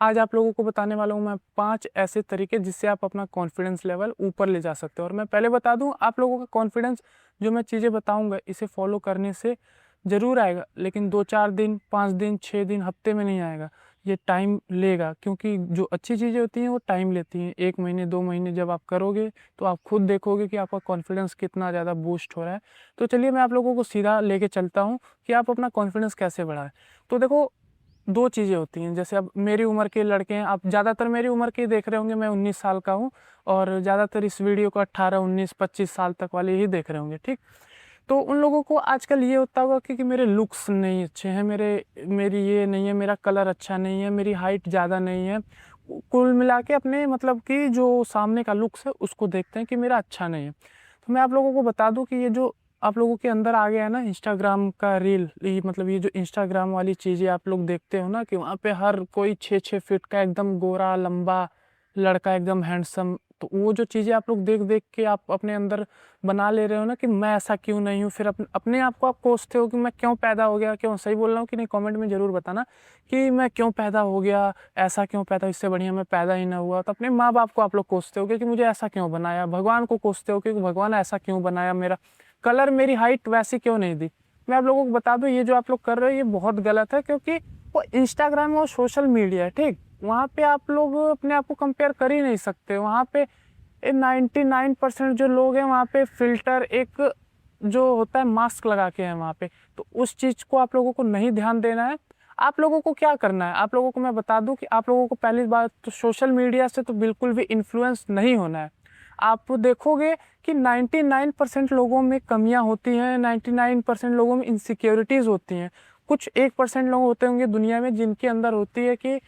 आज आप लोगों को बताने वाला हूँ मैं 5 ऐसे तरीके जिससे आप अपना कॉन्फिडेंस लेवल ऊपर ले जा सकते हो। और मैं पहले बता दूँ, आप लोगों का कॉन्फिडेंस, जो मैं चीज़ें बताऊँगा इसे फॉलो करने से ज़रूर आएगा, लेकिन 2-4 दिन, 5 दिन, 6 दिन, हफ्ते में नहीं आएगा। ये टाइम लेगा, क्योंकि जो अच्छी चीज़ें होती हैं वो टाइम लेती हैं। 1 महीने 2 महीने जब आप करोगे तो आप खुद देखोगे कि आपका कॉन्फिडेंस कितना ज़्यादा बूस्ट हो रहा है। तो चलिए मैं आप लोगों को सीधा लेके चलता हूँ कि आप अपना कॉन्फिडेंस कैसे बढ़ाएँ। तो देखो, 2 चीज़ें होती हैं। जैसे अब मेरी उम्र के लड़के हैं, आप ज़्यादातर मेरी उम्र के ही देख रहे होंगे, मैं 19 साल का हूँ और ज़्यादातर इस वीडियो को 18, 19, 25 साल तक वाले ही देख रहे होंगे, ठीक? तो उन लोगों को आजकल ये होता होगा कि मेरे लुक्स नहीं अच्छे हैं, मेरी ये नहीं है, मेरा कलर अच्छा नहीं है, मेरी हाइट ज़्यादा नहीं है। कुल मिला के अपने मतलब कि जो सामने का लुक्स है उसको देखते हैं कि मेरा अच्छा नहीं है। तो मैं आप लोगों को बता दूँ कि ये जो आप लोगों के अंदर आ गया है ना इंस्टाग्राम का रील, ये मतलब ये जो इंस्टाग्राम वाली चीज़ें आप लोग देखते हो ना कि वहाँ पे हर कोई 6-6 फीट का एकदम गोरा लंबा लड़का, एकदम हैंडसम। तो वो जो चीज़ें आप लोग देख-देख के आप अपने अंदर बना ले रहे हो ना कि मैं ऐसा क्यों नहीं हूँ, फिर अपने आप को आप कोसते हो कि मैं क्यों पैदा हो गया, क्यों? सही बोल रहा हूँ कि नहीं? कमेंट में ज़रूर बताना कि मैं क्यों पैदा हो गया, ऐसा क्यों पैदा, इससे बढ़िया मैं पैदा ही ना हुआ। तो अपने माँ-बाप को आप लोग कोसते होगे कि मुझे ऐसा क्यों बनाया, भगवान को कोसते हो कि भगवान ऐसा क्यों बनाया, मेरा कलर, मेरी हाइट वैसी क्यों नहीं दी। मैं आप लोगों को बता दूँ, ये जो आप लोग कर रहे हो ये बहुत गलत है, क्योंकि वो इंस्टाग्राम और सोशल मीडिया है, ठीक? वहाँ पे आप लोग अपने आप को कंपेयर कर ही नहीं सकते। वहाँ पे 99% जो लोग हैं वहाँ पे फ़िल्टर, एक जो होता है मास्क लगा के हैं वहाँ पे। तो उस चीज़ को आप लोगों को नहीं ध्यान देना है। आप लोगों को क्या करना है, आप लोगों को मैं बता दूँ कि आप लोगों को पहली बात तो सोशल मीडिया से तो बिल्कुल भी इन्फ्लुएंस नहीं होना है। आप देखोगे कि 99% लोगों में कमियाँ होती हैं, 99% लोगों में इनसिक्योरिटीज़ होती हैं। कुछ 1% लोग होते होंगे दुनिया में जिनके अंदर होती है कि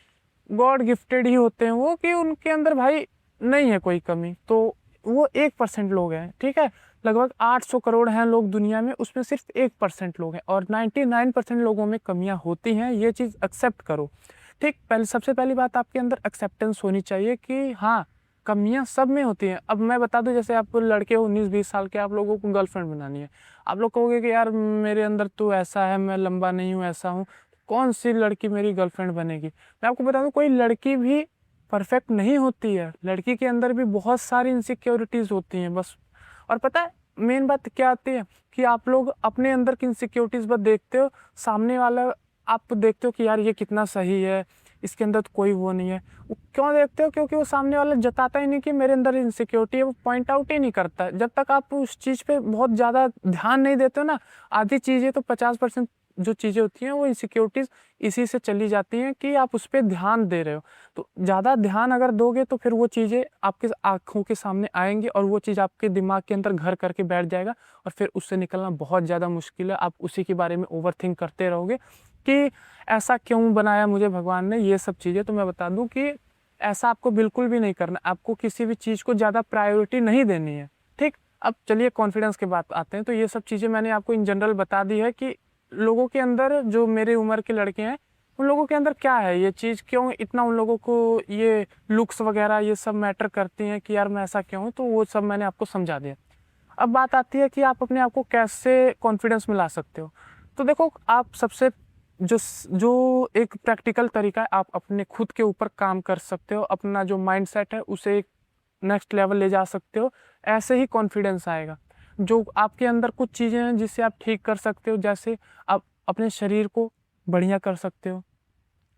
गॉड गिफ्टेड ही होते हैं वो, कि उनके अंदर भाई नहीं है कोई कमी। तो वो 1% लोग हैं, ठीक है? लगभग 800 करोड़ हैं लोग दुनिया में, उसमें सिर्फ 1% लोग हैं और 99% लोगों में कमियां होती हैं। ये चीज़ एक्सेप्ट करो, ठीक? पहले, सबसे पहली बात, आपके अंदर एक्सेप्टेंस होनी चाहिए कि हाँ, कमियां सब में होती हैं। अब मैं बता दूं, जैसे आप लड़के हो 19-20 साल के, आप लोगों को गर्लफ्रेंड बनानी है। आप लोग कहोगे कि यार मेरे अंदर तो ऐसा है, मैं लंबा नहीं हूँ, ऐसा हूँ, कौन सी लड़की मेरी गर्लफ्रेंड बनेगी? मैं आपको बता दूं, कोई लड़की भी परफेक्ट नहीं होती है। लड़की के अंदर भी बहुत सारी इनसिक्योरिटीज़ होती हैं बस। और पता है मेन बात क्या आती है कि आप लोग अपने अंदर की इनसिक्योरिटीज़ बस देखते हो, सामने वाला आप देखते हो कि यार ये कितना सही है, इसके अंदर तो कोई वो नहीं है। वो क्यों देखते हो? क्योंकि वो सामने वाला जताता ही नहीं कि मेरे अंदर इनसिक्योरिटी है, वो पॉइंट आउट ही नहीं करता। जब तक आप उस चीज़ पे बहुत ज़्यादा ध्यान नहीं देते हो ना, आधी चीज़ें तो 50% जो चीज़ें होती हैं वो इनसिक्योरिटीज़ इसी से चली जाती हैं कि आप उस पे ध्यान दे रहे हो। तो ज़्यादा ध्यान अगर दोगे तो फिर वो चीज़ें आपके आँखों के सामने आएँगी और वो चीज़ आपके दिमाग के अंदर घर करके बैठ जाएगा और फिर उससे निकलना बहुत ज़्यादा मुश्किल है। आप उसी के बारे में ओवरथिंक करते रहोगे कि ऐसा क्यों बनाया मुझे भगवान ने, ये सब चीज़ें। तो मैं बता दूँ कि ऐसा आपको बिल्कुल भी नहीं करना। आपको किसी भी चीज़ को ज़्यादा प्रायोरिटी नहीं देनी है, ठीक? अब चलिए कॉन्फिडेंस की बात आते हैं। तो ये सब चीज़ें मैंने आपको इन जनरल बता दी है कि लोगों के अंदर, जो मेरे उम्र के लड़के हैं, उन लोगों के अंदर क्या है, ये चीज़ क्यों इतना उन लोगों को ये लुक्स वगैरह ये सब मैटर करती हैं कि यार मैं ऐसा क्यों हूँ, तो वो सब मैंने आपको समझा दिया। अब बात आती है कि आप अपने आप को कैसे कॉन्फिडेंस में ला सकते हो। तो देखो, आप सबसे जो एक प्रैक्टिकल तरीका है, आप अपने खुद के ऊपर काम कर सकते हो, अपना जो माइंडसेट है उसे एक नेक्स्ट लेवल ले जा सकते हो, ऐसे ही कॉन्फिडेंस आएगा। जो आपके अंदर कुछ चीज़ें हैं जिससे आप ठीक कर सकते हो, जैसे आप अपने शरीर को बढ़िया कर सकते हो,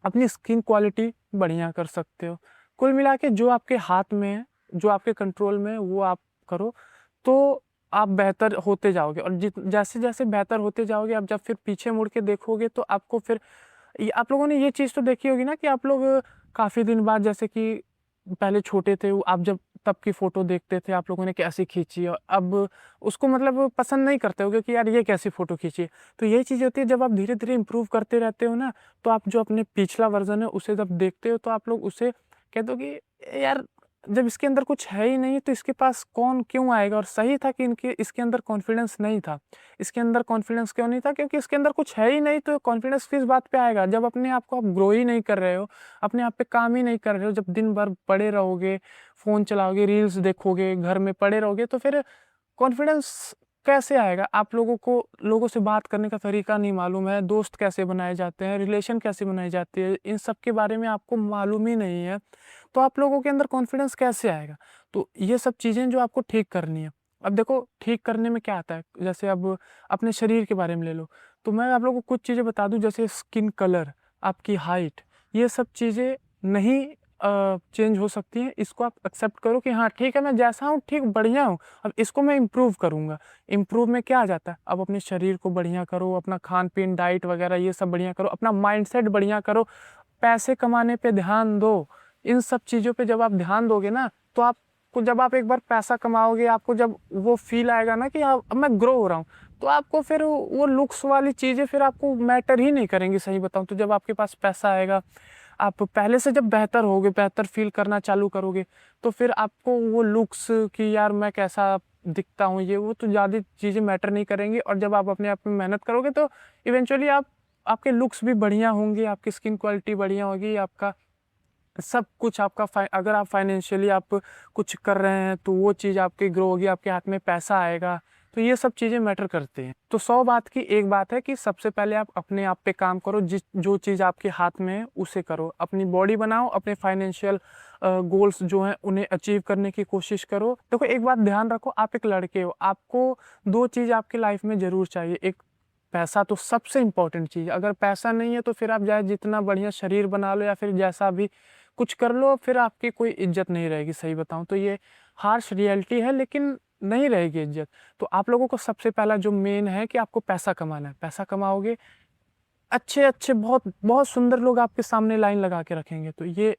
अपनी स्किन क्वालिटी बढ़िया कर सकते हो। कुल मिला के जो आपके हाथ में है, जो आपके कंट्रोल में है, वो आप करो, तो आप बेहतर होते जाओगे। और जैसे-जैसे बेहतर होते जाओगे, आप जब फिर पीछे मुड़ के देखोगे तो आपको फिर ये, आप लोगों ने ये चीज़ तो देखी होगी ना कि आप लोग काफ़ी दिन बाद, जैसे कि पहले छोटे थे, आप जब तब की फ़ोटो देखते थे, आप लोगों ने कैसी खींची और अब उसको मतलब पसंद नहीं करते होगे कि यार ये कैसी फ़ोटो खींची है। तो यही चीज़ होती है, जब आप धीरे-धीरे इम्प्रूव करते रहते हो ना, तो आप जो अपने पिछला वर्ज़न है उसे जब देखते हो तो आप लोग उसे कहते हो कि यार जब इसके अंदर कुछ है ही नहीं तो इसके पास कौन क्यों आएगा? और सही था कि इनके इसके अंदर कॉन्फिडेंस नहीं था। इसके अंदर कॉन्फिडेंस क्यों नहीं था? क्योंकि इसके अंदर कुछ है ही नहीं, तो कॉन्फिडेंस किस बात पे आएगा? जब अपने आप को आप ग्रो ही नहीं कर रहे हो, अपने आप पे काम ही नहीं कर रहे हो, जब दिन भर पड़े रहोगे, फ़ोन चलाओगे, रील्स देखोगे, घर में पड़े रहोगे, तो फिर कॉन्फिडेंस कैसे आएगा? आप लोगों को लोगों से बात करने का तरीका नहीं मालूम है, दोस्त कैसे बनाए जाते हैं, रिलेशन कैसे बनाई जाती है, इन सब के बारे में आपको मालूम ही नहीं है, तो आप लोगों के अंदर कॉन्फिडेंस कैसे आएगा? तो ये सब चीज़ें जो आपको ठीक करनी है। अब देखो ठीक करने में क्या आता है, जैसे अब अपने शरीर के बारे में ले लो, तो मैं आप लोगों को कुछ चीज़ें बता दूँ, जैसे स्किन कलर, आपकी हाइट, ये सब चीज़ें नहीं चेंज हो सकती हैं। इसको आप एक्सेप्ट करो कि हाँ ठीक है, मैं जैसा हूँ ठीक बढ़िया हूँ, अब इसको मैं इम्प्रूव करूँगा। इम्प्रूव में क्या आ जाता है, अब अपने शरीर को बढ़िया करो, अपना खान-पीन, डाइट वगैरह ये सब बढ़िया करो, अपना माइंडसेट बढ़िया करो, पैसे कमाने पे ध्यान दो। इन सब चीज़ों पे जब आप ध्यान दोगे ना, तो आपको जब आप एक बार पैसा कमाओगे, आपको जब वो फ़ील आएगा ना कि अब मैं ग्रो हो रहा हूँ, तो आपको फिर वो लुक्स वाली चीज़ें फिर आपको मैटर ही नहीं करेंगी, सही बताऊँ तो। जब आपके पास पैसा आएगा, आप पहले से जब बेहतर होगे, बेहतर फ़ील करना चालू करोगे, तो फिर आपको वो लुक्स कि यार मैं कैसा दिखता हूँ, ये वो तो ज़्यादा चीज़ें मैटर नहीं करेंगी। और जब आप अपने आप में मेहनत करोगे, तो इवेंचुअली आपके लुक्स भी बढ़िया होंगे, आपकी स्किन क्वालिटी बढ़िया होगी, आपका सब कुछ आपका अगर आप फाइनेंशियली आप कुछ कर रहे हैं, तो वो चीज़ आपकी ग्रो होगी, आपके हाथ में पैसा आएगा, तो ये सब चीज़ें मैटर करती हैं। तो 100 बात की एक बात है कि सबसे पहले आप अपने आप पे काम करो, जो चीज़ आपके हाथ में है उसे करो, अपनी बॉडी बनाओ, अपने फाइनेंशियल गोल्स जो हैं उन्हें अचीव करने की कोशिश करो। देखो एक बात ध्यान रखो, आप एक लड़के हो, आपको 2 चीज़ आपकी लाइफ में ज़रूर चाहिए। एक पैसा तो सबसे इम्पोर्टेंट चीज़ है, अगर पैसा नहीं है तो फिर आप चाहे जितना बढ़िया शरीर बना लो या फिर जैसा भी कुछ कर लो, फिर आपकी कोई इज्जत नहीं रहेगी, सही बताऊँ तो। ये हार्श रियलिटी है, लेकिन नहीं रहेगी इज्जत। तो आप लोगों को सबसे पहला जो मेन है कि आपको पैसा कमाना है। पैसा कमाओगे, अच्छे-अच्छे बहुत बहुत सुंदर लोग आपके सामने लाइन लगा के रखेंगे, तो ये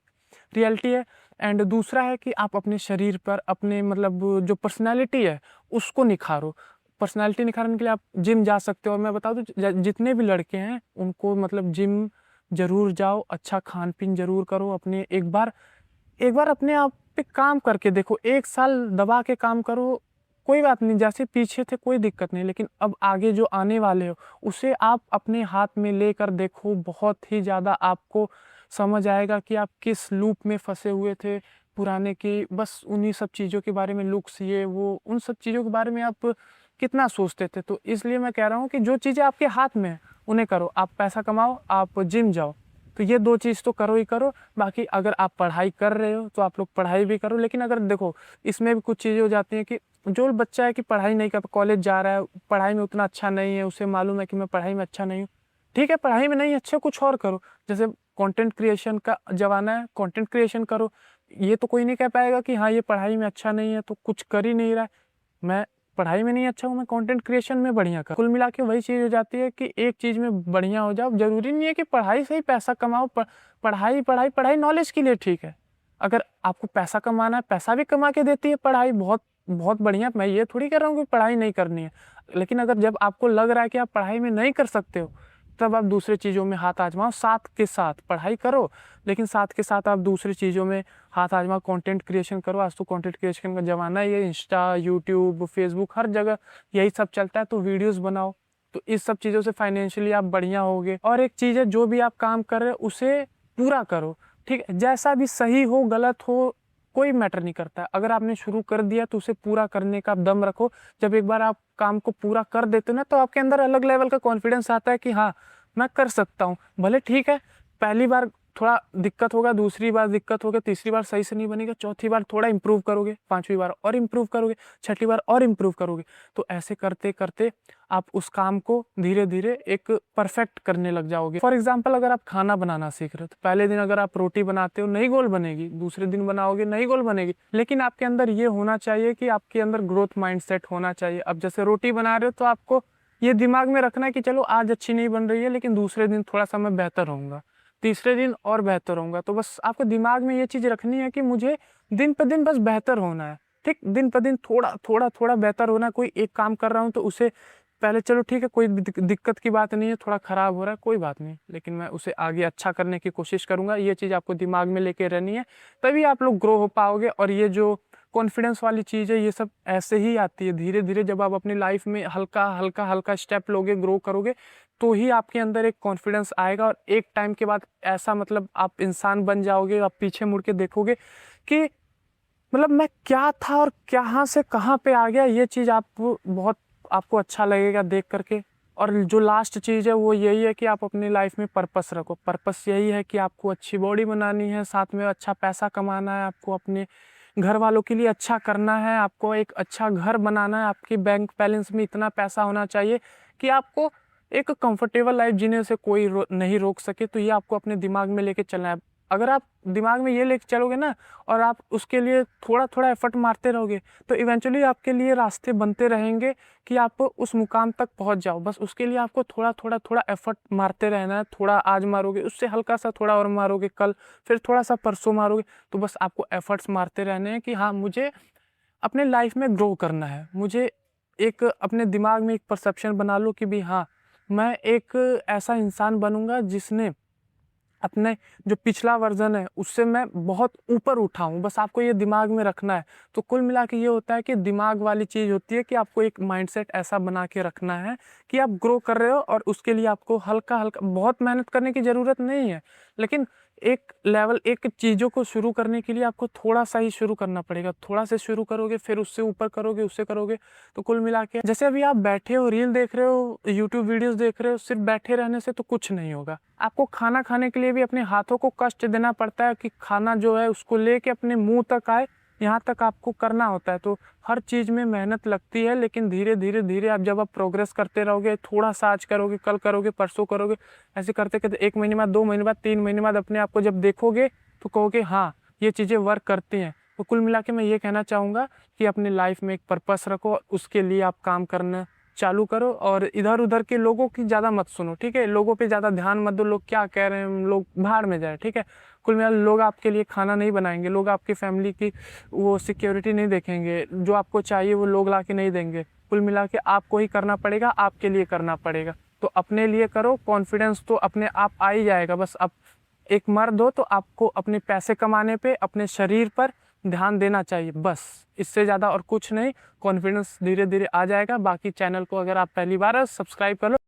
रियलिटी है। एंड दूसरा है कि आप अपने शरीर पर अपने मतलब जो पर्सनैलिटी है उसको निखारो। पर्सनैलिटी निखारने के लिए आप जिम जा सकते हो, और मैं बता दूँ जितने भी लड़के हैं उनको मतलब जिम ज़रूर जाओ, अच्छा खान-पीन ज़रूर करो, अपने एक बार अपने आप पे काम करके देखो, 1 साल दबा के काम करो, कोई बात नहीं, जैसे पीछे थे कोई दिक्कत नहीं, लेकिन अब आगे जो आने वाले हो, उसे आप अपने हाथ में लेकर देखो, बहुत ही ज़्यादा आपको समझ आएगा कि आप किस लूप में फँसे हुए थे पुराने की, बस उन्हीं सब चीज़ों के बारे में, लुक्स ये वो, उन सब चीज़ों के बारे में आप कितना सोचते थे। तो इसलिए मैं कह रहा हूँ कि जो चीज़ें आपके हाथ में हैं, उन्हें करो। आप पैसा कमाओ, आप जिम जाओ, तो ये 2 चीज़ तो करो ही करो। बाकी अगर आप पढ़ाई कर रहे हो, तो आप लोग पढ़ाई भी करो, लेकिन अगर देखो इसमें भी कुछ चीज़ें हो जाती हैं कि जो बच्चा है कि पढ़ाई नहीं कर, कॉलेज जा रहा है, पढ़ाई में उतना अच्छा नहीं है, उसे मालूम है कि मैं पढ़ाई में अच्छा नहीं हूँ, ठीक है, पढ़ाई में नहीं अच्छे, कुछ और करो। जैसे कंटेंट क्रिएशन का ज़माना है, कंटेंट क्रिएशन करो। ये तो कोई नहीं कह पाएगा कि हाँ, ये पढ़ाई में अच्छा नहीं है, तो कुछ कर ही नहीं रहा है। मैं पढ़ाई में नहीं अच्छा हूँ, मैं कंटेंट क्रिएशन में बढ़िया कर, कुल मिला के वही चीज़ हो जाती है कि एक चीज़ में बढ़िया हो जाओ। ज़रूरी नहीं है कि पढ़ाई से ही पैसा कमाओ, पढ़ाई नॉलेज के लिए ठीक है। अगर आपको पैसा कमाना है, पैसा भी कमा के देती है पढ़ाई, बहुत बहुत बढ़िया। मैं ये थोड़ी कह रहा हूँ कि पढ़ाई नहीं करनी है, लेकिन अगर जब आपको लग रहा है कि आप पढ़ाई में नहीं कर सकते हो, तब आप दूसरे चीज़ों में हाथ आजमाओ। साथ के साथ पढ़ाई करो, लेकिन साथ के साथ आप दूसरी चीज़ों में हाथ आजमाओ, कंटेंट क्रिएशन करो। आज तो कंटेंट क्रिएशन का ज़माना है, ये इंस्टा, यूट्यूब, फेसबुक, हर जगह यही सब चलता है, तो वीडियोज़ बनाओ। तो इस सब चीज़ों से फाइनेंशियली आप बढ़िया होगे। और एक चीज़ है, जो भी आप काम कर रहे हो उसे पूरा करो, ठीक है? जैसा भी सही हो, गलत हो, कोई मैटर नहीं करता है। अगर आपने शुरू कर दिया तो उसे पूरा करने का दम रखो। जब एक बार आप काम को पूरा कर देते हो ना, तो आपके अंदर अलग लेवल का कॉन्फिडेंस आता है कि हाँ, मैं कर सकता हूँ। भले ठीक है, पहली बार थोड़ा दिक्कत होगा, दूसरी बार दिक्कत होगा, तीसरी बार सही से नहीं बनेगा, चौथी बार थोड़ा इम्प्रूव करोगे, पाँचवीं बार और इम्प्रूव करोगे, छठी बार और इम्प्रूव करोगे। तो ऐसे करते-करते आप उस काम को धीरे-धीरे एक परफेक्ट करने लग जाओगे। फॉर एग्ज़ाम्पल, अगर आप खाना बनाना सीख रहे हो, तो पहले दिन अगर आप रोटी बनाते हो, नहीं गोल बनेगी, दूसरे दिन बनाओगे, नहीं गोल बनेगी, लेकिन आपके अंदर ये होना चाहिए कि आपके अंदर ग्रोथ माइंडसेट होना चाहिए। अब जैसे रोटी बना रहे हो, तो आपको ये दिमाग में रखना है कि चलो आज अच्छी नहीं बन रही है, लेकिन दूसरे दिन थोड़ा-सा मैं बेहतर होऊँगा, तीसरे दिन और बेहतर होऊँगा। तो बस आपको दिमाग में ये चीज़ रखनी है कि मुझे दिन पे दिन बस बेहतर होना है, ठीक? दिन पे दिन थोड़ा बेहतर होना है। कोई एक काम कर रहा हूँ, तो उसे पहले चलो ठीक है, कोई भी दिक्कत की बात नहीं है, थोड़ा ख़राब हो रहा है, कोई बात नहीं, लेकिन मैं उसे आगे अच्छा करने की कोशिश करूँगा। ये चीज़ आपको दिमाग में लेके रहनी है, तभी आप लोग ग्रो हो पाओगे। और ये जो कॉन्फिडेंस वाली चीज़ है, ये सब ऐसे ही आती है धीरे-धीरे। जब आप अपनी लाइफ़ में हल्का स्टेप लोगे, ग्रो करोगे, तो ही आपके अंदर एक कॉन्फिडेंस आएगा। और एक टाइम के बाद ऐसा मतलब आप इंसान बन जाओगे, आप पीछे मुड़ के देखोगे कि मतलब मैं क्या था और कहाँ से कहाँ पे आ गया, ये चीज़ आप बहुत आपको अच्छा लगेगा देख करके। और जो लास्ट चीज़ है वो यही है कि आप अपनी लाइफ में पर्पस रखो। पर्पस यही है कि आपको अच्छी बॉडी बनानी है, साथ में अच्छा पैसा कमाना है, आपको अपने घर वालों के लिए अच्छा करना है, आपको एक अच्छा घर बनाना है, आपकी बैंक बैलेंस में इतना पैसा होना चाहिए कि आपको एक कंफर्टेबल लाइफ जीने से कोई नहीं रोक सके। तो ये आपको अपने दिमाग में लेके चलना है। अगर आप दिमाग में ये लेके चलोगे ना और आप उसके लिए थोड़ा थोड़ा एफर्ट मारते रहोगे तो इवेंचुअली आपके लिए रास्ते बनते रहेंगे कि आप उस मुकाम तक पहुंच जाओ। बस उसके लिए आपको थोड़ा थोड़ा थोड़ा एफर्ट मारते रहना है। थोड़ा आज मारोगे, उससे हल्का सा थोड़ा और मारोगे कल, फिर थोड़ा सा परसों मारोगे। तो बस आपको एफर्ट्स मारते रहने हैं कि हाँ, मुझे अपने लाइफ में ग्रो करना है। मुझे एक अपने दिमाग में एक परसेप्शन बना लो कि भी हाँ, मैं एक ऐसा इंसान बनूंगा जिसने अपने जो पिछला वर्जन है उससे मैं बहुत ऊपर उठा हूँ। बस आपको ये दिमाग में रखना है। तो कुल मिला के ये होता है कि दिमाग वाली चीज़ होती है कि आपको एक माइंडसेट ऐसा बना के रखना है कि आप ग्रो कर रहे हो और उसके लिए आपको हल्का हल्का बहुत मेहनत करने की ज़रूरत नहीं है, लेकिन एक लेवल एक चीज़ों को शुरू करने के लिए आपको थोड़ा सा ही शुरू करना पड़ेगा। थोड़ा से शुरू करोगे, फिर उससे ऊपर करोगे, उससे करोगे। तो कुल मिला के जैसे अभी आप बैठे हो, रील देख रहे हो, यूट्यूब वीडियोस देख रहे हो, सिर्फ बैठे रहने से तो कुछ नहीं होगा। आपको खाना खाने के लिए भी अपने हाथों को कष्ट देना पड़ता है कि खाना जो है उसको लेके अपने मुंह तक आए, यहाँ तक आपको करना होता है। तो हर चीज़ में मेहनत लगती है, लेकिन धीरे धीरे धीरे आप जब आप प्रोग्रेस करते रहोगे, थोड़ा सा आज करोगे, कल करोगे, परसों करोगे, ऐसे करते करते 1 महीने बाद, 2 महीने बाद, 3 महीने बाद अपने आप को जब देखोगे तो कहोगे हाँ, ये चीज़ें वर्क करती हैं। तो कुल मिला के मैं ये कहना चाहूँगा कि अपनी लाइफ में एक पर्पस रखो, उसके लिए आप काम करना चालू करो और इधर उधर के लोगों की ज़्यादा मत सुनो, ठीक है। लोगों पे ज़्यादा ध्यान मत दो, लोग क्या कह रहे हैं, लोग भाड़ में जाए, ठीक है। कुल मिला लोग आपके लिए खाना नहीं बनाएंगे, लोग आपकी फैमिली की वो सिक्योरिटी नहीं देखेंगे, जो आपको चाहिए वो लोग ला के नहीं देंगे। कुल मिला के आपको ही करना पड़ेगा, आपके लिए करना पड़ेगा। तो अपने लिए करो, कॉन्फिडेंस तो अपने आप आ ही जाएगा। बस आप एक मर्द हो तो आपको अपने पैसे कमाने पे, अपने शरीर पर ध्यान देना चाहिए, बस इससे ज़्यादा और कुछ नहीं। कॉन्फिडेंस धीरे धीरे आ जाएगा। बाकी चैनल को अगर आप पहली बार सब्सक्राइब कर लो।